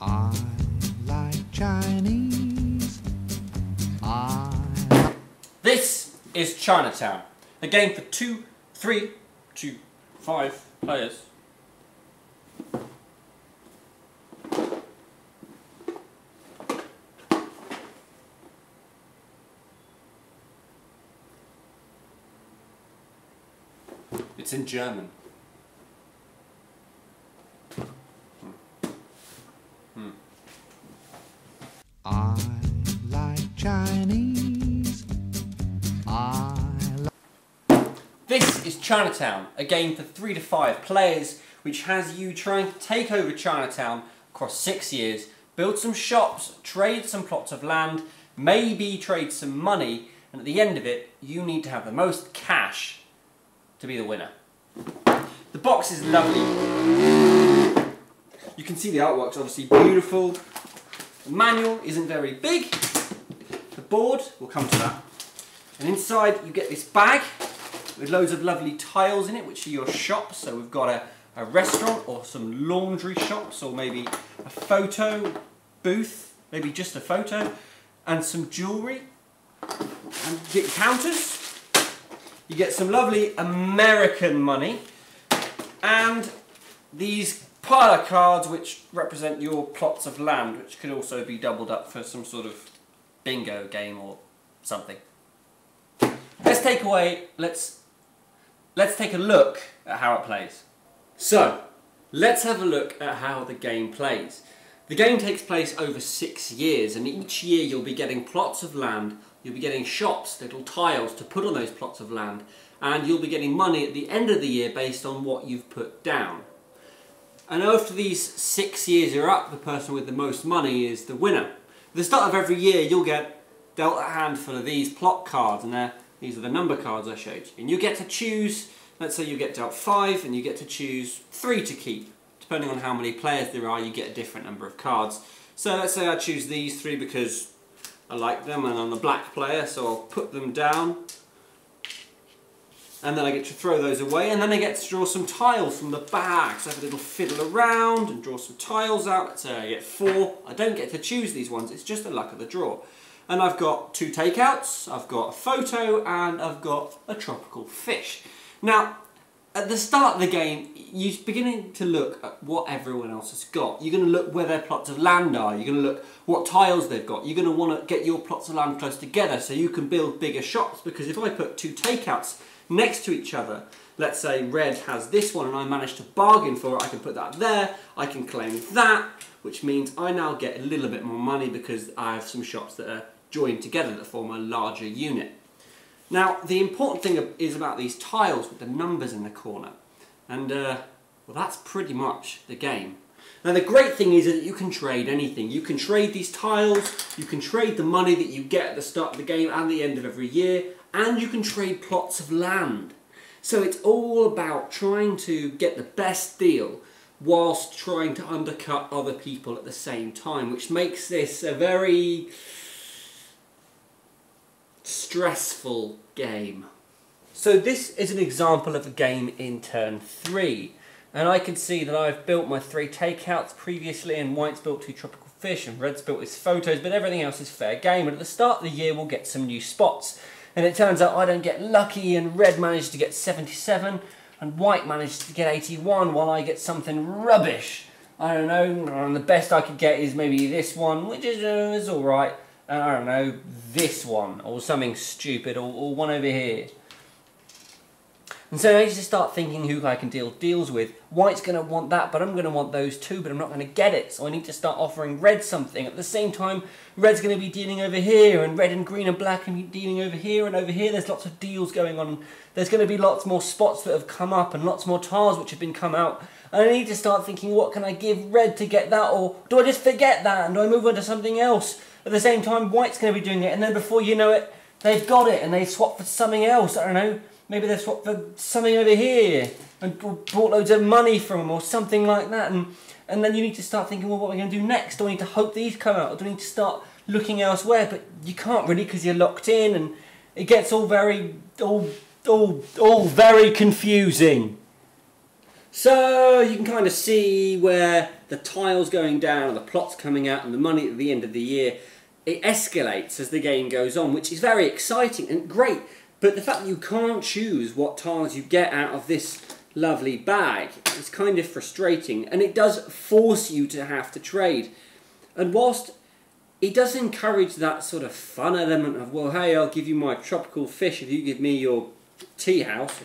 I like Chinese. This is Chinatown, a game for 2, 3 to 5 players. It's in German. I like Chinese. This is Chinatown, a game for 3 to 5 players, which has you trying to take over Chinatown across 6 years, build some shops, trade some plots of land, maybe trade some money, and at the end of it, you need to have the most cash to be the winner. The box is lovely. You can see the artwork's obviously beautiful. The manual isn't very big. The board, we'll come to that. And inside you get this bag with loads of lovely tiles in it, which are your shops. So we've got a restaurant or some laundry shops, or maybe a photo booth, maybe just a photo, and some jewellery. And you get counters. You get some lovely American money, and these pile of cards which represent your plots of land, which could also be doubled up for some sort of bingo game or something. Let's take a look at how it plays. So, let's have a look at how the game plays. The game takes place over 6 years, and each year you'll be getting plots of land, you'll be getting shops, little tiles to put on those plots of land, and you'll be getting money at the end of the year based on what you've put down. And after these 6 years are up, the person with the most money is the winner. At the start of every year you'll get dealt a handful of these plot cards, and these are the number cards I showed you. And you get to choose, let's say you get dealt 5, and you get to choose 3 to keep. Depending on how many players there are, you get a different number of cards. So let's say I choose these 3 because I like them and I'm a black player, so I'll put them down. And then I get to throw those away, and then I get to draw some tiles from the bag. So I have a little fiddle around and draw some tiles out. Let's say I get 4. I don't get to choose these ones, it's just the luck of the draw. And I've got 2 takeouts, I've got a photo, and I've got a tropical fish. Now, at the start of the game, you're beginning to look at what everyone else has got. You're going to look where their plots of land are. You're going to look what tiles they've got. You're going to want to get your plots of land close together so you can build bigger shops. Because if I put 2 takeouts next to each other, let's say red has this one and I manage to bargain for it, I can put that there, I can claim that, which means I now get a little bit more money because I have some shops that are joined together that form a larger unit. Now, the important thing is about these tiles with the numbers in the corner. And, well, that's pretty much the game. Now, the great thing is that you can trade anything. You can trade these tiles, you can trade the money that you get at the start of the game and the end of every year, and you can trade plots of land. So it's all about trying to get the best deal whilst trying to undercut other people at the same time, which makes this a very stressful game. So this is an example of a game in turn 3, and I can see that I've built my 3 takeouts previously, and white's built 2 tropical fish and red's built his photos, but everything else is fair game. And at the start of the year we'll get some new spots, and it turns out I don't get lucky and red managed to get 77 and white managed to get 81 while I get something rubbish. I don't know, and the best I could get is maybe this one, which is alright. And I don't know, this one, or something stupid, or one over here. And so I need to start thinking who I can deal deals with. White's going to want that, but I'm going to want those too, but I'm not going to get it. So I need to start offering red something. At the same time, red's going to be dealing over here, and red and green and black can be dealing over here, and over here there's lots of deals going on. There's going to be lots more spots that have come up, and lots more tiles which have been come out. And I need to start thinking, what can I give red to get that, or do I just forget that, and do I move on to something else? At the same time, white's going to be doing it, and then before you know it, they've got it, and they've swapped for something else. I don't know, maybe they've swapped for something over here, and bought loads of money from them, or something like that. And then you need to start thinking, well, what am I going to do next? Do I need to hope these come out, or do I need to start looking elsewhere? But you can't really, because you're locked in, and it gets all very confusing. So you can kind of see where the tile's going down and the plot's coming out and the money at the end of the year. It escalates as the game goes on, which is very exciting and great. But the fact that you can't choose what tiles you get out of this lovely bag is kind of frustrating, and it does force you to have to trade. And whilst it does encourage that sort of fun element of, well, hey, I'll give you my tropical fish if you give me your tea house,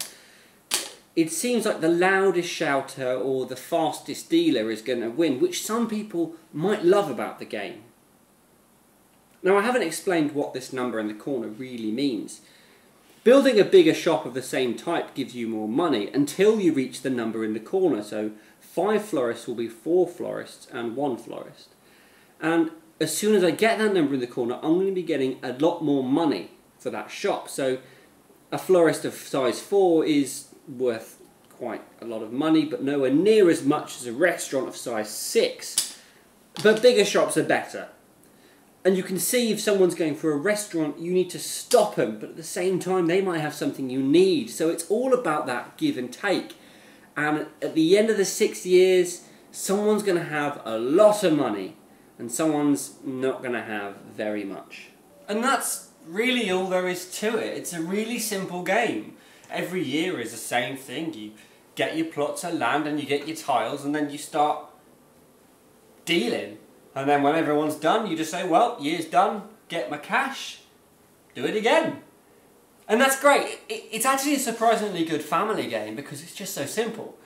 it seems like the loudest shouter or the fastest dealer is going to win, which some people might love about the game. Now, I haven't explained what this number in the corner really means. Building a bigger shop of the same type gives you more money until you reach the number in the corner. So 5 florists will be 4 florists and 1 florist. And as soon as I get that number in the corner, I'm going to be getting a lot more money for that shop. So a florist of size 4 is worth quite a lot of money, but nowhere near as much as a restaurant of size 6. But bigger shops are better. And you can see if someone's going for a restaurant, you need to stop them, but at the same time they might have something you need. So it's all about that give and take. And at the end of the 6 years, someone's going to have a lot of money and someone's not going to have very much. And that's really all there is to it. It's a really simple game. Every year is the same thing. You get your plots of land and you get your tiles, and then you start dealing. And then when everyone's done, you just say, well, year's done, get my cash, do it again. And that's great. It's actually a surprisingly good family game because it's just so simple.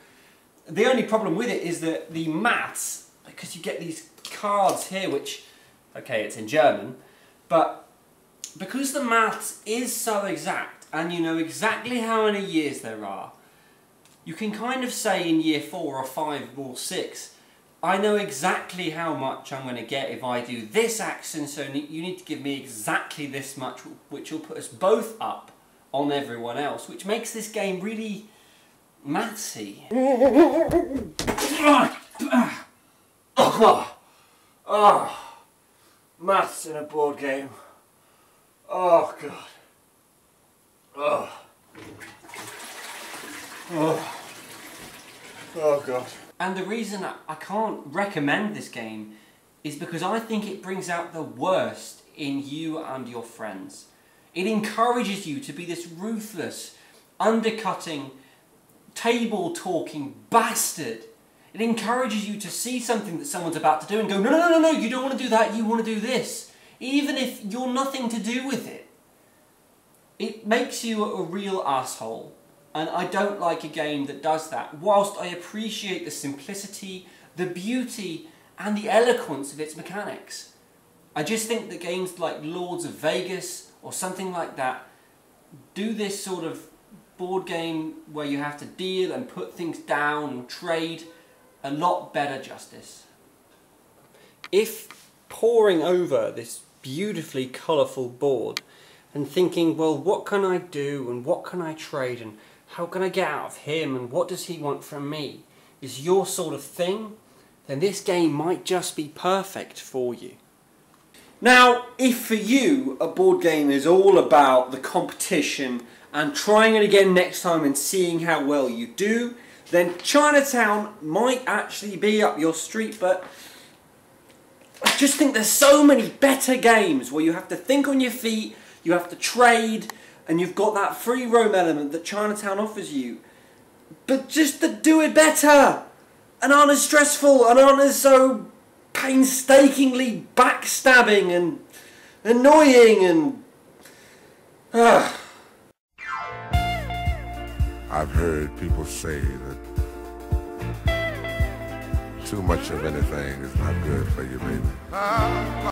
The only problem with it is that the maths, because you get these cards here, which, okay, it's in German, but because the maths is so exact and you know exactly how many years there are, you can kind of say in year 4 or 5 or 6, I know exactly how much I'm going to get if I do this action, so you need to give me exactly this much, which will put us both up on everyone else, which makes this game really mathsy. Maths in a board game. Oh, God. Oh, God. And the reason I can't recommend this game is because I think it brings out the worst in you and your friends. It encourages you to be this ruthless, undercutting, table-talking bastard. It encourages you to see something that someone's about to do and go, no, no, no, no, no, you don't want to do that, you want to do this. Even if you're nothing to do with it. It makes you a real asshole. And I don't like a game that does that, whilst I appreciate the simplicity, the beauty, and the eloquence of its mechanics. I just think that games like Lords of Vegas, or something like that, do this sort of board game where you have to deal and put things down and trade a lot better justice. If poring over this beautifully colourful board and thinking, well, what can I do and what can I trade and how can I get out of him and what does he want from me, is your sort of thing, then this game might just be perfect for you. Now, if for you a board game is all about the competition and trying it again next time and seeing how well you do, then Chinatown might actually be up your street, but I just think there's so many better games where you have to think on your feet, you have to trade, and you've got that free roam element that Chinatown offers you, but just to do it better, and aren't as stressful, and aren't as so painstakingly backstabbing and annoying and... I've heard people say that too much of anything is not good for you, baby.